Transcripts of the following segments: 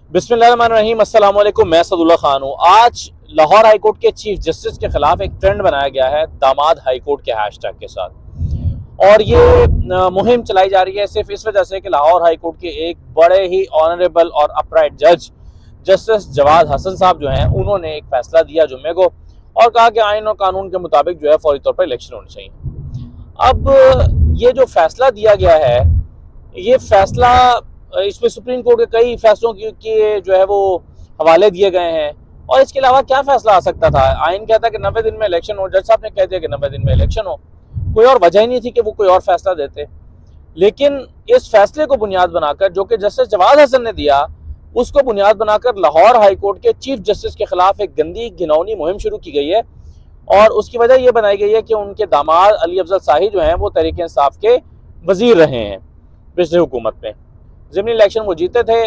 बिस्मिल्लाहिर्रहमानिर्रहीम, अस्सलाम वालेकुम। मैं सदुल्ला खान हूँ। आज लाहौर हाईकोर्ट के चीफ जस्टिस के खिलाफ एक ट्रेंड बनाया गया है दामाद हाईकोर्ट के हैशटैग के साथ, और ये मुहिम चलाई जा रही है सिर्फ इस वजह से कि लाहौर हाईकोर्ट के एक बड़े ही ऑनरेबल और अपराइट जज जस्टिस जवाद हसन साहब जो हैं, उन्होंने एक फैसला दिया जुम्मे को और कहा कि आइन और कानून के मुताबिक जो है फौरी तौर पर इलेक्शन होने चाहिए। अब ये जो फैसला दिया गया है, ये फैसला इसमें सुप्रीम कोर्ट के कई फैसलों की जो है वो हवाले दिए गए हैं, और इसके अलावा क्या फैसला आ सकता था। आइन कहता है कि 90 दिन में इलेक्शन हो, जज साहब ने कह दिया कि 90 दिन में इलेक्शन हो। कोई और वजह ही नहीं थी कि वो कोई और फैसला देते। लेकिन इस फैसले को बुनियाद बनाकर, जो कि जस्टिस जवाद हसन ने दिया, उसको बुनियाद बनाकर लाहौर हाईकोर्ट के चीफ जस्टिस के खिलाफ एक गंदी घिनौनी मुहिम शुरू की गई है। और उसकी वजह यह बनाई गई है कि उनके दामाद अली अफजल शाही जो हैं वो तहरीक इंसाफ के वजीर रहे हैं पिछले हुकूमत में। ज़िमनी इलेक्शन वो जीते थे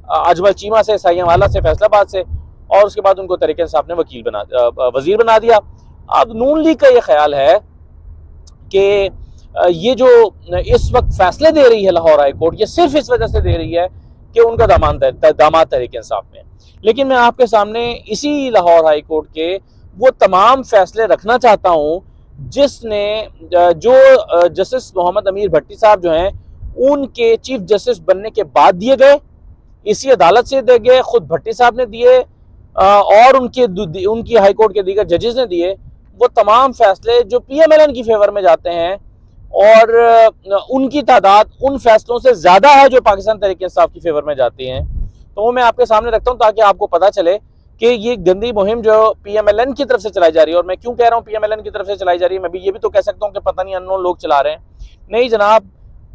अजमल चीमा से, साहियावाला से, फैसलाबाद से, और उसके बाद उनको तहरीक इंसाफ ने वजीर बना दिया। अब नून लीग का ये ख्याल है कि ये जो इस वक्त फैसले दे रही है लाहौर हाईकोर्ट, ये सिर्फ इस वजह से दे रही है कि उनका दामाद तहरीक इंसाफ में। लेकिन मैं आपके सामने इसी लाहौर हाईकोर्ट के वो तमाम फैसले रखना चाहता हूँ जिसने जो जस्टिस मोहम्मद अमीर भट्टी साहब जो हैं उनके चीफ जस्टिस बनने के बाद दिए गए, इसी अदालत से दिए गए, खुद भट्टी साहब ने दिए और उनकी हाईकोर्ट के दीगर जजेस ने दिए। वो तमाम फैसले जो पीएमएलएन की फेवर में जाते हैं, और उनकी तादाद उन फैसलों से ज्यादा है जो पाकिस्तान तहरीक इंसाफ की फेवर में जाती हैं। तो वो मैं आपके सामने रखता हूं ताकि आपको पता चले कि ये गंदी मुहिम जो पीएमएलएन की तरफ से चलाई जा रही है। और मैं क्यों कह रहा हूँ पीएमएलएन की तरफ से चलाई जा रही है, मैं भी ये भी तो कह सकता हूँ कि पता नहीं अननोन लोग चला रहे हैं। नहीं जनाब,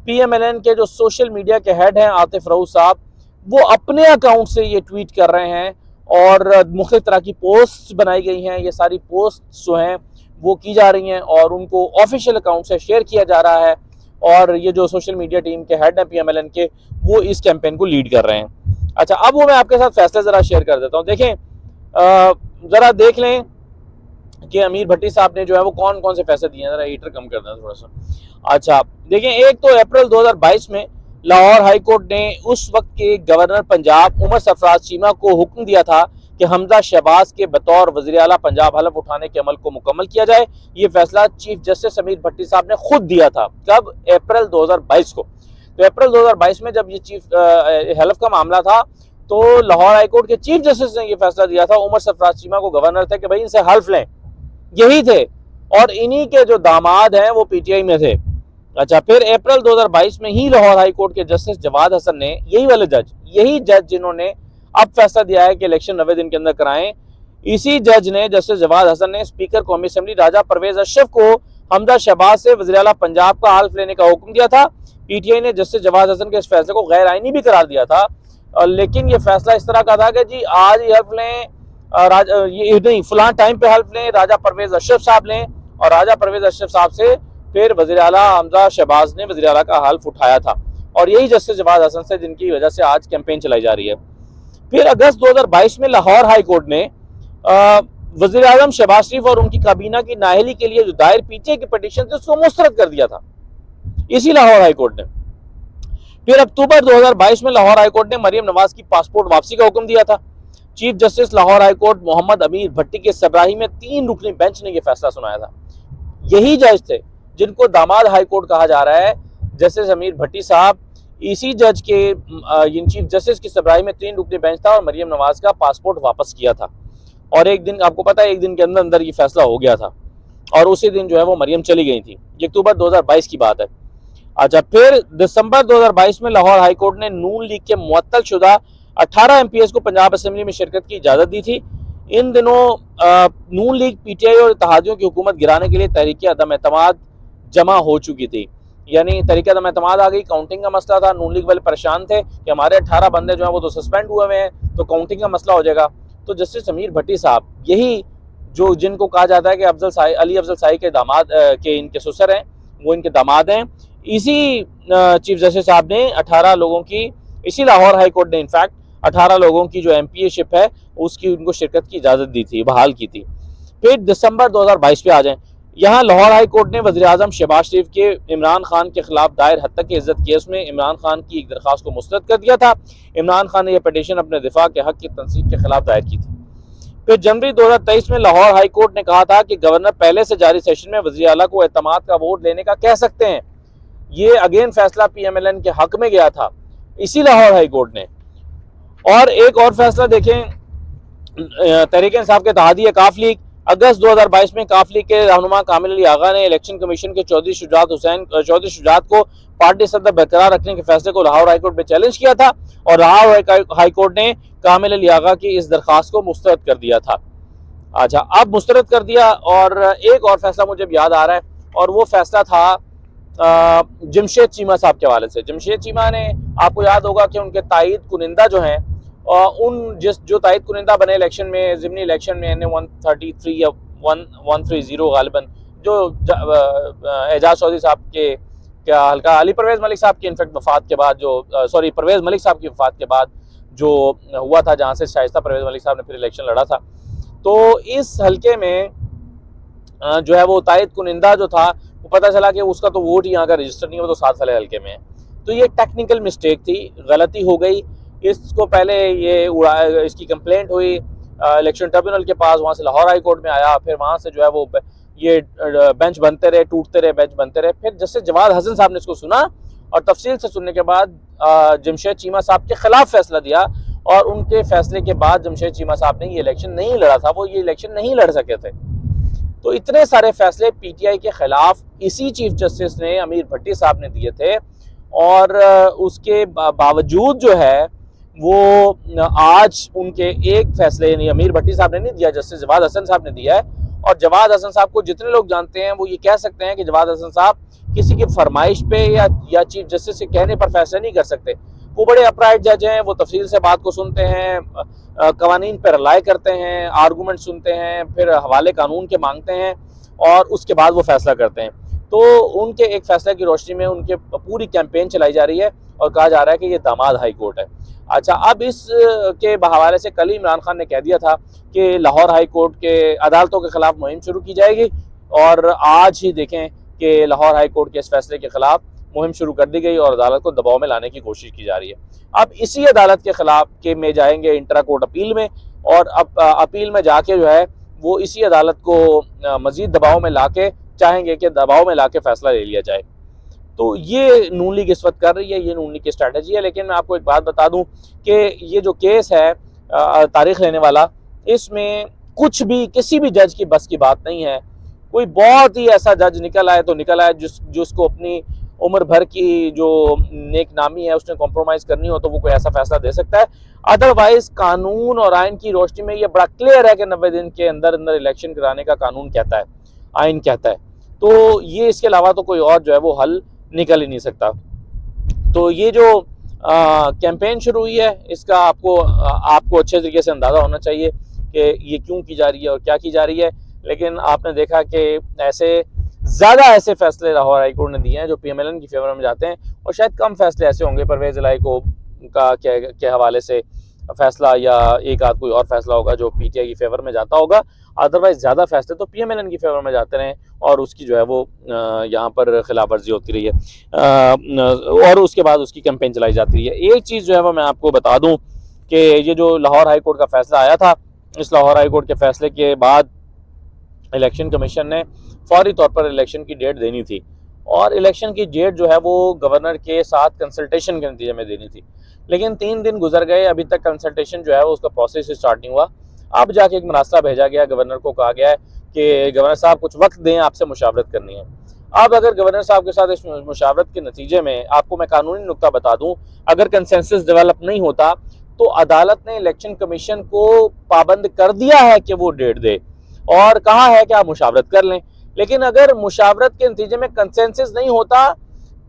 पीएमएलएन के जो सोशल मीडिया के हेड हैं आतिफ रऊफ साहब, वो अपने अकाउंट से ये ट्वीट कर रहे हैं और मुख्तलिफ तरह की पोस्ट बनाई गई हैं। ये सारी पोस्ट जो हैं वो की जा रही हैं और उनको ऑफिशियल अकाउंट से शेयर किया जा रहा है, और ये जो सोशल मीडिया टीम के हेड हैं पीएमएलएन के, वो इस कैंपेन को लीड कर रहे हैं। अच्छा, अब वो मैं आपके साथ फैसले जरा शेयर कर देता हूँ। देखें, जरा देख लें कि अमीर भट्टी साहब ने जो है वो कौन कौन से फैसले दिए हैं। जरा हीटर कम कर दें थोड़ा सा। अच्छा देखें, एक तो अप्रैल 2022 में लाहौर हाईकोर्ट ने उस वक्त के गवर्नर पंजाब उमर सरफराज चीमा को हुक्म दिया था कि हमजा शहबाज के बतौर वज़ीर आला पंजाब हलफ उठाने के अमल को मुकम्मल किया जाए। ये फैसला चीफ जस्टिस अमीर भट्टी साहब ने खुद दिया था। कब? अप्रैल 2022 को। तो अप्रैल 2022 में जब ये चीफ हलफ का मामला था, तो लाहौर हाईकोर्ट के चीफ जस्टिस ने यह फैसला दिया था, उमर सरफराज चीमा को गवर्नर थे, कि भाई इनसे हल्फ लें। यही थे, और इन्हीं के जो दामाद हैं वो पीटीआई में थे। अच्छा, फिर अप्रैल 2022 में ही लाहौर हाईकोर्ट के जस्टिस जवाद हसन ने, यही जज जिन्होंने अब फैसला दिया है कि इलेक्शन 90 दिन के अंदर कराएं, इसी जज ने, जस्टिस जवाद हसन ने, स्पीकर कौमी असेंबली राजा परवेज अशरफ को हमजा शहबाज से वज़ीर आला पंजाब का हल्फ लेने का हुक्म दिया था। पीटीआई ने जस्टिस जवाद हसन के इस फैसले को गैर आईनी भी करार दिया था, लेकिन ये फैसला इस तरह का था कि जी आज ही हल्फ लें, ये नहीं, फलां टाइम पे हल्फ लें, राजा परवेज अशरफ साहब लें। और राजा परवेज अशरफ साहब से फिर वज़ीर आला हमजा शहबाज ने वज़ीर आला का हल्फ उठाया था, और यही जस्टिस जवाद हसन से जिनकी वजह से आज कैंपेन चलाई जा रही है। फिर अगस्त 2022 में लाहौर हाईकोर्ट ने वज़ीर आज़म शहबाज शरीफ और उनकी काबीना की नाअहली के लिए जो दायर पीटीआई की पिटीशन थी उसको मुस्तरद कर दिया था, इसी लाहौर हाईकोर्ट ने। फिर अक्टूबर 2022 में लाहौर हाईकोर्ट ने मरियम नवाज की पासपोर्ट वापसी का हुक्म दिया था। Chief justice Lahore high court Mohammad Amir Bhatti के सरबराही में 3 रुकनी बेंच ने यह फैसला सुनाया था। यही जज थे जिनको दामाद हाईकोर्ट कहा जा रहा है, जस्टिस अमीर भट्टी साहब। इसी जज के इन चीफ जस्टिस की सरबराही में 3 रुकनी बेंच था और मरियम नवाज का पासपोर्ट वापस किया था। और एक दिन, आपको पता है, एक दिन के अंदर अंदर ये फैसला हो गया था, और उसी दिन जो है वो मरियम चली गई थी। ये अक्टूबर 2022 की बात है। अच्छा, फिर दिसंबर 2022 में लाहौर हाईकोर्ट ने नून लीग के मुअत्तल शुदा 18 एमपीएस को पंजाब असेंबली में शिरकत की इजाजत दी थी। इन दिनों नून लीग पीटीआई और इत्तेहादियों की हुकूमत गिराने के लिए तहरीक अदम एतमाद जमा हो चुकी थी। यानी तहरीक अदम एतमाद आ गई, काउंटिंग का मसला था। नून लीग वाले परेशान थे कि हमारे 18 बंदे जो हैं वो तो सस्पेंड हुए हुए हैं, तो काउंटिंग का मसला हो जाएगा। तो जस्टिस अमीर भट्टी साहब, यही जो जिनको कहा जाता है कि अली अफजल शाही के दामाद के इनके ससुर हैं, वो इनके दामाद हैं, इसी चीफ जस्टिस साहब ने 18 लोगों की, इसी लाहौर हाईकोर्ट ने इनफैक्ट 18 लोगों की जो एमपीएशिप है उसकी उनको शिरकत की इजाज़त दी थी, बहाल की थी। फिर दिसंबर 2022 पे आ जाएं, यहाँ लाहौर हाई कोर्ट ने वज़ीर आज़म शहबाज शरीफ के इमरान खान के खिलाफ दायर हत्या की इज्जत केस में इमरान खान की एक दरख्वास्त को मुस्तरद कर दिया था। इमरान खान ने यह पटिशन अपने दिफा के हक की तनसीब के खिलाफ दायर की थी। फिर जनवरी 2023 में लाहौर हाई कोर्ट ने कहा था कि गवर्नर पहले से जारी सेशन में वज़ीर आला को एतमाद का वोट लेने का कह सकते हैं। ये अगेन फैसला PMLN के हक में गया था इसी लाहौर हाई कोर्ट ने। और एक और फैसला देखें, तहरीक इंसाफ के इत्तेहादी काफ लीग अगस्त 2022 में काफ लीग के रहनुमा कामिल अली आगा ने इलेक्शन कमीशन के चौधरी शुजात को पार्टी सदर बरकरार रखने के फैसले को लाहौर हाईकोर्ट में चैलेंज किया था और लाहौर हाईकोर्ट ने कामिल अली आगा की इस दरखास्त को मुस्तरद कर दिया था। अच्छा, अब मुस्तरद कर दिया। और एक और फैसला मुझे याद आ रहा है और वो फैसला था जमशेद चीमा साहब के हवाले से। जमशेद चीमा ने, आपको याद होगा कि उनके तायद कुनिंदा जो हैं, जो तायद कुनिंदा बने इलेक्शन में, ज़िमनी इलेक्शन में NA-133 या 130 गालिबन, जो एजाज चौधरी साहब के क्या हल्का अली परवेज़ मलिक साहब की इनफेक्ट वफात के बाद परवेज़ मलिक साहब की वफात के बाद जो हुआ था, जहाँ से शाइस्ता परवेज़ मलिक साहब ने फिर इलेक्शन लड़ा था। तो इस हल्के में जो है वो तायद कुनिंदा जो था, वो पता चला कि उसका तो वोट ही यहाँ का रजिस्टर नहीं है, वो तो 7 वाले हल्के में है। तो ये टेक्निकल मिस्टेक थी, गलती हो गई। इसको पहले इसकी कंप्लेंट हुई इलेक्शन ट्रिब्यूनल के पास, वहाँ से लाहौर हाई कोर्ट में आया, फिर वहाँ से जो है वो ये बेंच बनते रहे, टूटते रहे, बेंच बनते रहे। फिर जस्टिस जवाद हसन साहब ने इसको सुना और तफसील से सुनने के बाद जमशेद चीमा साहब के खिलाफ फैसला दिया और उनके फैसले के बाद जमशेद चीमा साहब ने ये इलेक्शन नहीं लड़ा था, वो ये इलेक्शन नहीं लड़ सके थे। तो इतने सारे फैसले PTI के खिलाफ इसी चीफ जस्टिस ने, अमीर भट्टी साहब ने दिए थे और उसके बावजूद जो है वो आज उनके एक फैसले, यानी अमीर भट्टी साहब ने नहीं दिया, जस्टिस जवाद हसन साहब ने दिया है। और जवाद हसन साहब को जितने लोग जानते हैं वो ये कह सकते हैं कि जवाद हसन साहब किसी की फरमाइश पे या चीफ जस्टिस के कहने पर फैसला नहीं कर सकते। वो बड़े अपराइट जज हैं, वो तफसील से बात को सुनते हैं, कवानीन पर रिलाई करते हैं, आर्गूमेंट सुनते हैं, फिर हवाले कानून के मांगते हैं और उसके बाद वो फैसला करते हैं। तो उनके एक फैसले की रोशनी में उनके पूरी कैंपेन चलाई जा रही है और कहा जा रहा है कि ये दामाद हाई कोर्ट है। अच्छा, अब इस के हवाले से कल ही इमरान खान ने कह दिया था कि लाहौर हाई कोर्ट के अदालतों के खिलाफ मुहिम शुरू की जाएगी और आज ही देखें कि लाहौर हाई कोर्ट के इस फैसले के खिलाफ मुहिम शुरू कर दी गई और अदालत को दबाव में लाने की कोशिश की जा रही है। अब इसी अदालत के खिलाफ के में जाएंगे इंट्रा कोर्ट अपील में और अब अपील में जाके जो है वो इसी अदालत को मजीद दबाव में लाके चाहेंगे कि दबाव में लाके फैसला ले लिया जाए। तो ये नून लीग इस वक्त कर रही है, ये नून लीग की स्ट्रैटेजी है। लेकिन मैं आपको एक बात बता दूं कि ये जो केस है तारीख लेने वाला, इसमें कुछ भी किसी भी जज की बस की बात नहीं है। कोई बहुत ही ऐसा जज निकल आए तो निकल आए जिसको अपनी उम्र भर की जो नेक नामी है उसने कॉम्प्रोमाइज़ करनी हो तो वो कोई ऐसा फैसला दे सकता है। अदरवाइज कानून और आइन की रोशनी में ये बड़ा क्लियर है कि 90 दिन के अंदर अंदर इलेक्शन कराने का कानून कहता है, आइन कहता है। तो ये इसके अलावा तो कोई और जो है वो हल निकल ही नहीं सकता। तो ये जो कैंपेन शुरू हुई है इसका आपको अच्छे तरीके से अंदाज़ा होना चाहिए कि ये क्यों की जा रही है और क्या की जा रही है। लेकिन आपने देखा कि ज़्यादा ऐसे फैसले लाहौर हाई कोर्ट ने दिए हैं जो PMLN की फेवर में जाते हैं और शायद कम फैसले ऐसे होंगे परवेज़ इलाही को के हवाले से फैसला या एक आध कोई और फैसला होगा जो PTI की फेवर में जाता होगा। अदरवाइज ज़्यादा फैसले तो PMLN की फेवर में जाते रहे और उसकी जो है वो यहाँ पर खिलाफ वर्जी होती रही है और उसके बाद उसकी कैंपेन चलाई जाती रही है। एक चीज़ जो है वो मैं आपको बता दूँ कि ये जो लाहौर हाई कोर्ट का फैसला आया था, इस लाहौर हाई कोर्ट के फैसले के बाद इलेक्शन कमीशन ने फौरी तौर पर इलेक्शन की डेट देनी थी और इलेक्शन की डेट जो है वो गवर्नर के साथ कंसल्टेशन के नतीजे में देनी थी। लेकिन 3 दिन गुजर गए, अभी तक कंसल्टेशन जो है वो उसका प्रोसेस स्टार्ट नहीं हुआ। अब जाके एक मरासला भेजा गया, गवर्नर को कहा गया है कि गवर्नर साहब कुछ वक्त दें, आपसे मुशावरत करनी है। अब अगर गवर्नर साहब के साथ इस मुशावरत के नतीजे में आपको मैं कानूनी नुक्ता बता दूं, अगर कंसेंसस डेवलप नहीं होता तो अदालत ने इलेक्शन कमीशन को पाबंद कर दिया है कि वो डेट दे और कहा है कि आप मुशावरत कर लें। लेकिन अगर मुशावरत के नतीजे में कंसेंसस नहीं होता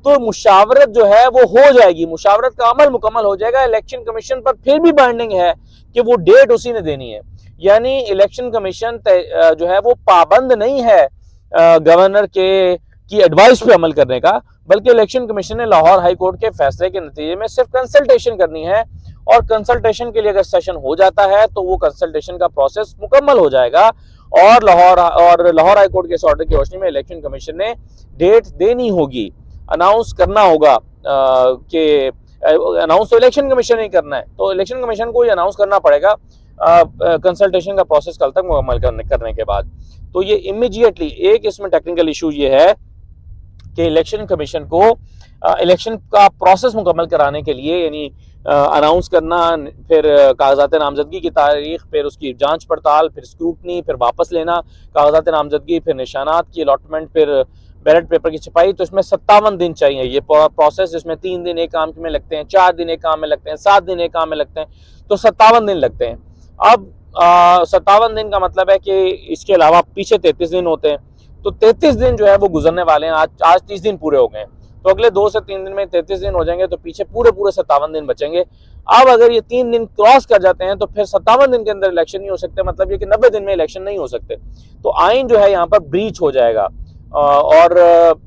तो मुशावरत जो है वो हो जाएगी, मुशावरत का अमल मुकम्मल हो जाएगा। इलेक्शन कमीशन पर फिर भी बाइंडिंग है कि वो डेट उसी ने देनी है। यानी इलेक्शन कमीशन जो है वो पाबंद नहीं है गवर्नर की एडवाइस पे अमल करने का, बल्कि इलेक्शन कमीशन ने लाहौर हाई कोर्ट के फैसले के नतीजे में सिर्फ कंसल्टेशन करनी है और कंसल्टेशन के लिए अगर सेशन हो जाता है तो वो कंसल्टेशन का प्रोसेस मुकम्मल हो जाएगा और लाहौर हाई कोर्ट के इस ऑर्डर की रोशनी में इलेक्शन कमीशन ने डेट देनी होगी, अनाउंस करना होगा कि अनाउंस तो इलेक्शन कमीशन ही करना है, तो इलेक्शन कमीशन को ही अनाउंस करना पड़ेगा कंसल्टेशन का प्रोसेस कल तक मुकम्मल करने के बाद। तो ये इमीडिएटली एक इसमें टेक्निकल इशू ये है कि इलेक्शन कमीशन को इलेक्शन का प्रोसेस मुकम्मल कराने के लिए, यानी अनाउंस करना, फिर कागजात नामजदगी की तारीख, फिर उसकी जांच पड़ताल, फिर स्क्रूटनी, फिर वापस लेना कागजात नामजदगी, फिर निशानात की अलॉटमेंट, फिर बैलेट पेपर की छपाई, तो इसमें 57 दिन चाहिए ये प्रोसेस, जिसमें 3 दिन एक काम में लगते हैं, 4 दिन एक काम में लगते हैं, 7 दिन एक काम में लगते हैं, तो 57 दिन लगते हैं। अब 57 दिन का मतलब है कि इसके अलावा पीछे 33 दिन होते हैं, तो 33 दिन जो है वो गुजरने वाले हैं। आज 30 दिन पूरे हो गए, तो अगले 2 से 3 दिन में 33 दिन हो जाएंगे, तो पीछे पूरे 57 दिन बचेंगे। अब अगर ये 3 दिन क्रॉस कर जाते हैं तो फिर 57 दिन के अंदर इलेक्शन नहीं हो सकते, मतलब ये कि 90 दिन में इलेक्शन नहीं हो सकते, तो आइन जो है यहाँ पर ब्रीच हो जाएगा और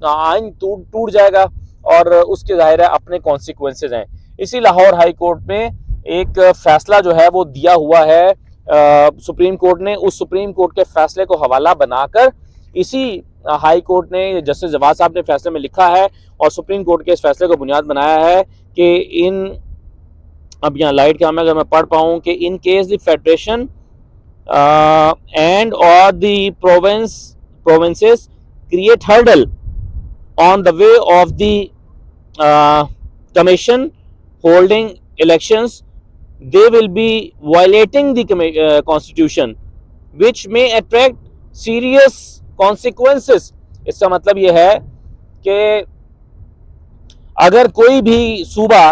आइन टूट जाएगा और उसके जाहिर है अपने कॉन्सिक्वेंसेज हैं। इसी लाहौर हाई कोर्ट में एक फैसला जो है वो दिया हुआ है सुप्रीम कोर्ट ने। उस सुप्रीम कोर्ट के फैसले को हवाला बनाकर इसी हाई कोर्ट ने, जस्टिस जवाद साहब ने फैसले में लिखा है और सुप्रीम कोर्ट के इस फैसले को बुनियाद बनाया है कि इन, अब यहाँ लाइट का अगर मैं पढ़ पाऊँ, कि in case the federation and और the provinces create hurdle on the way of the commission holding elections, they will be violating the constitution which may attract serious consequences। इसका मतलब यह है कि अगर कोई भी सूबा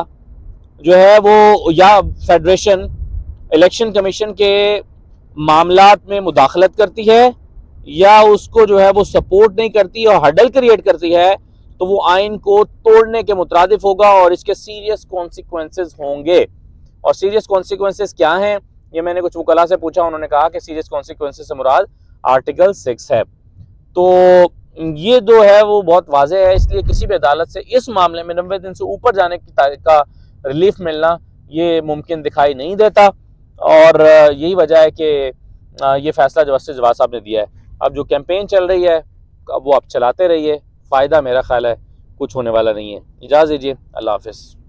जो है वो या फेडरेशन इलेक्शन कमीशन के मामलात में मुदाखलत करती है या उसको जो है वो सपोर्ट नहीं करती और हडल क्रिएट करती है, तो वो आइन को तोड़ने के मुतरादिफ होगा और इसके सीरियस कॉन्सिक्वेंसेस होंगे। और सीरियस कॉन्सिक्वेंसेस क्या हैं, ये मैंने कुछ वकला से पूछा, उन्होंने कहा कि सीरियस कॉन्सिक्वेंसेस से मुराद आर्टिकल 6 है। तो ये जो है वो बहुत वाज़ेह है, इसलिए किसी भी अदालत से इस मामले में 90 दिन से ऊपर जाने की तारीख का रिलीफ मिलना ये मुमकिन दिखाई नहीं देता, और यही वजह है कि ये फैसला जस्टिस जवाद साहब ने दिया है। अब जो कैंपेन चल रही है वो आप चलाते रहिए, फ़ायदा मेरा ख्याल है कुछ होने वाला नहीं है। इजाज़त दीजिए, अल्लाह हाफ़िज़।